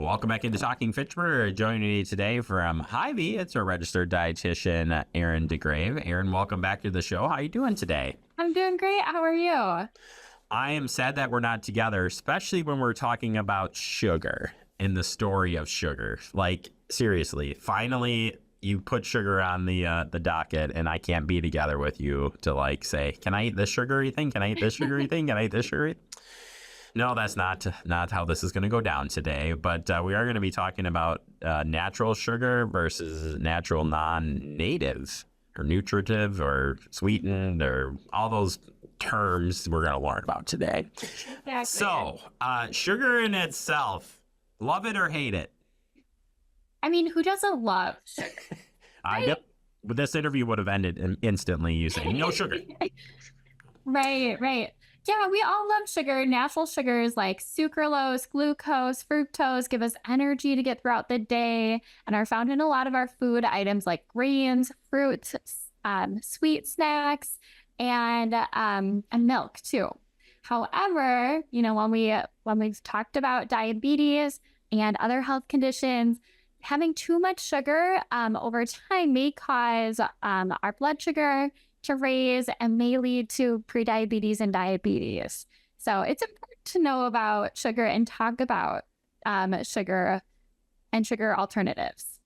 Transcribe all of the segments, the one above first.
Welcome back into Talking Fitchburg. Joining me today from Hy-Vee, it's our registered dietitian, Aryn DeGrave. Aryn, welcome back to the show. How are you doing today? I'm doing great. How are you? I am sad that we're not together, especially when we're talking about sugar and the story of sugar. Like, seriously, finally, you put sugar on the docket, and I can't be together with you to, like, say, can I eat this sugary thing? Can I eat this sugary thing? Can I eat this sugary? No, that's not how this is going to go down today, but we are going to be talking about natural sugar versus natural non-native or nutritive or sweetened or all those terms we're going to learn about today. Exactly. So, sugar in itself, love it or hate it? I mean, who doesn't love sugar? Yep. This interview would have ended instantly you saying no sugar. Right. Yeah, we all love sugar. Natural sugars like sucralose, glucose, fructose give us energy to get throughout the day and are found in a lot of our food items like grains, fruits, sweet snacks, and milk too. However, when we've talked about diabetes and other health conditions, having too much sugar over time may cause our blood sugar to raise and may lead to prediabetes and diabetes. So it's important to know about sugar and talk about sugar and sugar alternatives.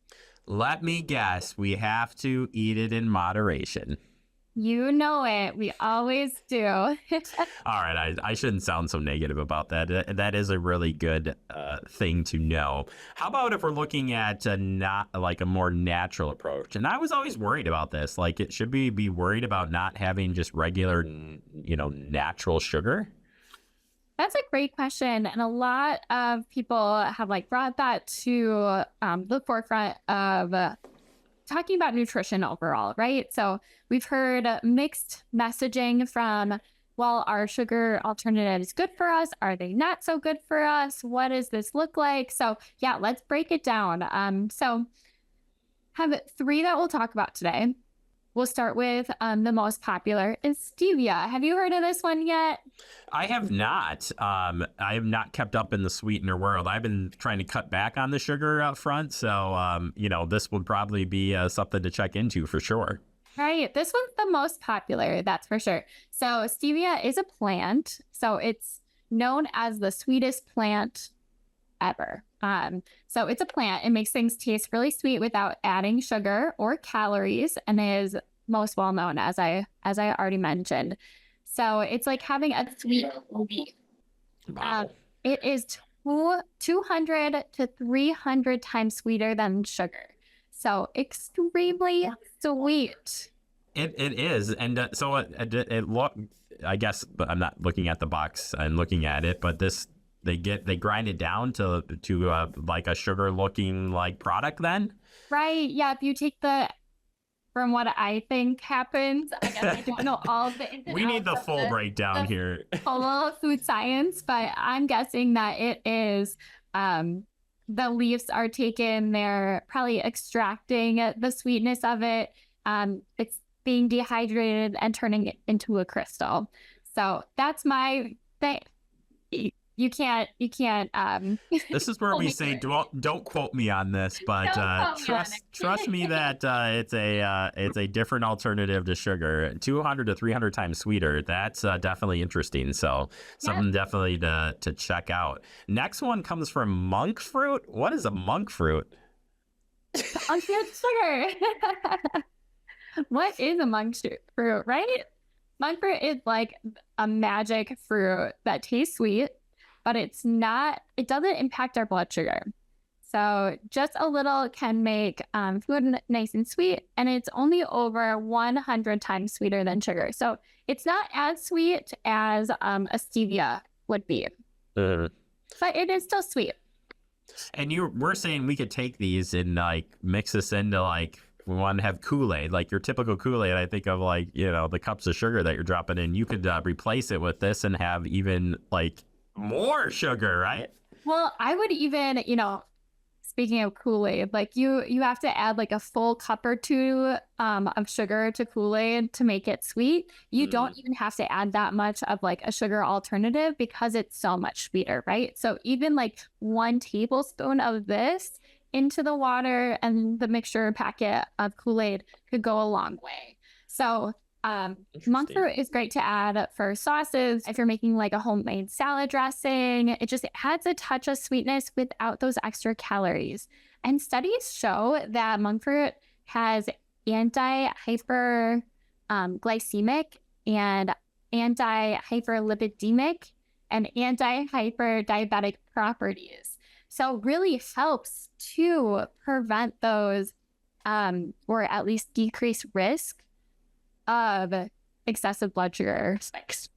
Let me guess, we have to eat it in moderation. You know it. We always do. All right. I shouldn't sound so negative about that. That is a really good thing to know. How about if we're looking at not like a more natural approach? And I was always worried about this. Like, should we be worried about not having just regular, natural sugar? That's a great question. And a lot of people have brought that to the forefront of talking about nutrition overall, right? So we've heard mixed messaging from, well, are sugar alternatives good for us? Are they not so good for us? What does this look like? So yeah, let's break it down. So have three that we'll talk about today. We'll start with the most popular is stevia. Have you heard of this one yet? I have not. I have not kept up in the sweetener world. I've been trying to cut back on the sugar up front. So, this would probably be something to check into for sure. Right. This one's the most popular, that's for sure. So stevia is a plant. So it's known as the sweetest plant ever. So it's a plant. It makes things taste really sweet without adding sugar or calories, and is most well known as I already mentioned. So it's like having a sweet leaf. Wow. It is 200 to 300 times sweeter than sugar. So extremely sweet. It is, and so it look. I guess, but I'm not looking at the box and looking at it, but this. They grind it down to like a sugar looking like product then? Right. Yeah. If you take from what I think happens, I guess I don't know all of the ins and We need the outs of full breakdown here. Full food science, but I'm guessing that it is, the leaves are taken, they're probably extracting the sweetness of it. It's being dehydrated and turning it into a crystal. So that's my thing. You can't. This is where we say don't quote me on this, but trust me that it's a different alternative to sugar. 200 to 300 times sweeter. That's definitely interesting. So something definitely to check out. Next one comes from monk fruit. What is a monk fruit? Monk fruit sugar. What is a monk fruit? Right? Monk fruit is like a magic fruit that tastes sweet, but it doesn't impact our blood sugar. So just a little can make food nice and sweet, and it's only over 100 times sweeter than sugar. So it's not as sweet as a stevia would be, but it is still sweet. And we're saying we could take these and mix this into we want to have Kool-Aid, like your typical Kool-Aid. I think of the cups of sugar that you're dropping in. You could replace it with this and have even more sugar, right? Well, I would even, speaking of Kool-Aid, like you have to add like a full cup or two of sugar to Kool-Aid to make it sweet. You don't even have to add that much of like a sugar alternative because it's so much sweeter, right? So even like 1 tablespoon of this into the water and the mixture packet of Kool-Aid could go a long way. So monk fruit is great to add for sauces. If you're making like a homemade salad dressing, it just adds a touch of sweetness without those extra calories. And studies show that monk fruit has anti-hyperglycemic and anti-hyperlipidemic and anti-hyperdiabetic properties. So really helps to prevent those or at least decrease risk of excessive blood sugar spikes.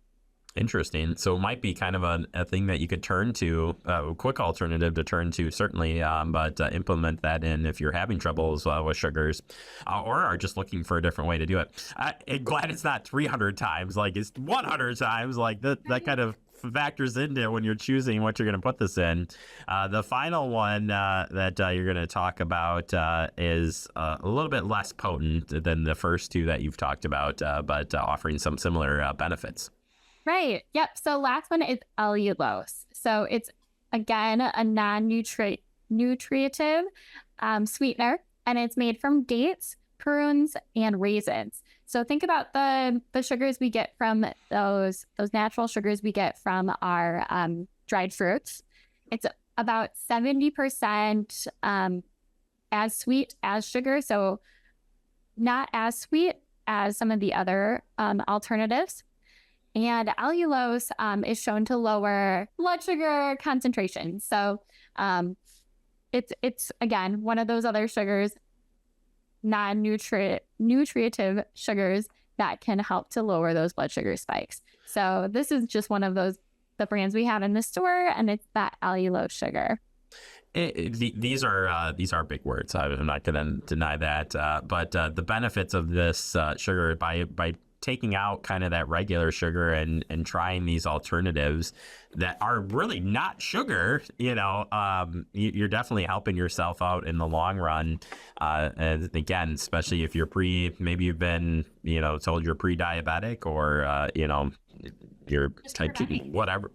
Interesting. So it might be kind of a thing that you could turn to, a quick alternative to turn to, certainly, but implement that in if you're having troubles with sugars or are just looking for a different way to do it. I'm glad it's not 300 times, like it's 100 times, like that kind of factors into when you're choosing what you're going to put this in. The final one that you're going to talk about is a little bit less potent than the first two that you've talked about, but offering some similar benefits. Right. Yep. So last one is allulose. So it's, again, a non-nutritive sweetener, and it's made from dates, prunes, and raisins. So think about the sugars we get from those natural sugars we get from our dried fruits. It's about 70% as sweet as sugar, so not as sweet as some of the other alternatives. And allulose is shown to lower blood sugar concentration. So it's again one of those other sugars, nutritive sugars that can help to lower those blood sugar spikes. So this is just one of the brands we have in the store, and it's that allulose sugar. These are big words. I'm not going to deny that. But the benefits of this sugar by taking out kind of that regular sugar and trying these alternatives that are really not sugar, you're definitely helping yourself out in the long run. And again, especially if you're maybe you've been, told you're pre-diabetic or, you're type 2, whatever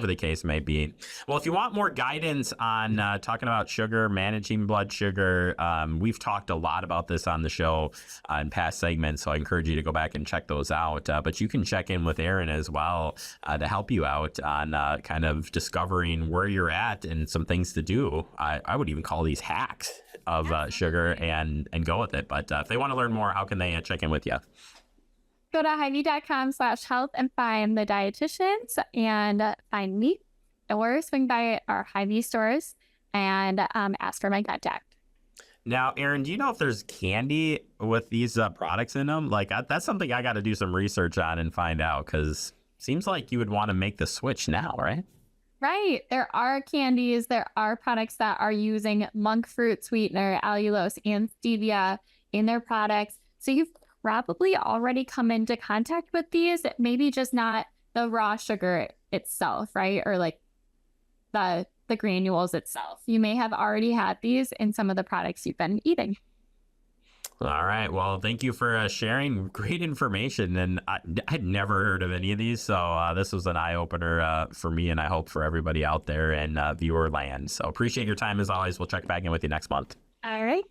the case may be. Well, if you want more guidance on talking about sugar, managing blood sugar, we've talked a lot about this on the show in past segments, so I encourage you to go back and check those out. But you can check in with Aryn as well to help you out on kind of discovering where you're at and some things to do. I would even call these hacks of sugar and go with it. But if they want to learn more, how can they check in with you? Go to Hy-Vee.com/health and find the dietitians and find me, or swing by our Hy-Vee stores and ask for my contact. Now, Aryn, do you know if there's candy with these products in them? Like that's something I got to do some research on and find out, because seems like you would want to make the switch now, right? Right. There are candies. There are products that are using monk fruit sweetener, allulose, and stevia in their products. So you've probably already come into contact with these, maybe just not the raw sugar itself, right? Or like the granules itself. You may have already had these in some of the products you've been eating. All right. Well, thank you for sharing great information. And I'd never heard of any of these. So this was an eye-opener for me, and I hope for everybody out there in viewer land. So appreciate your time as always. We'll check back in with you next month. All right.